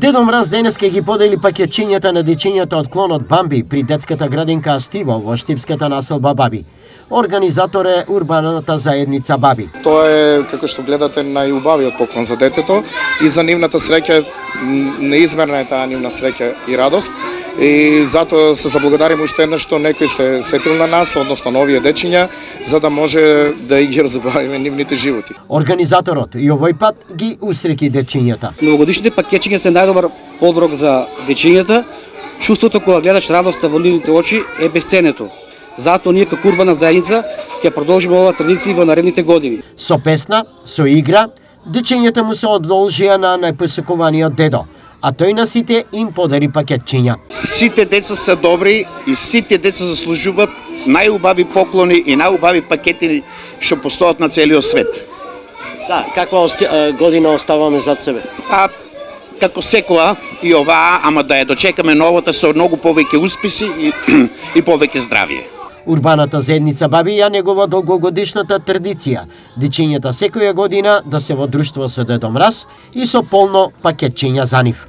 Дедо Мраз денеска ги подели пакетчињата на дечињата од клонот Бамби при детската градинка Астиво во штипската населба Баби. Организатор е урбаната заедница Баби. Тоа е, како што гледате, најубавиот поклон за детето и за нивната среќа, неизмерна е таа нивна среќа и радост. И затоа се заблагодарим уште еднаш што некој се сетил на нас, односно на овие дечиња, за да може да ги разубавиме нивните животи. Организаторот и овој пат ги усреќи дечињата. Новогодишните пакетчиња се најдобар подрок за дечињата. Чувството кога гледаш радоста во нивните очи е бесценето. Затоа ние како урбана заедница ќе продолжиме оваа традиција во наредните години. Со песна, со игра, дечињата му се одолжија на најпосекуваниот дедо, а тој на сите им подари пакетчиња. Сите деца се добри и сите деца заслужуваат најубави поклони и најубави пакети што постојат на целиот свет. Да, каква година оставаме зад себе? Како секоја и оваа, ама да ја дочекаме новата со многу повеќе успеси и повеќе здравје. Урбаната заедница Баби ја негова долгогодишната традиција, дечињата секоја година да се во друштво со Дедо Мраз и со полно пакетчиња за нив.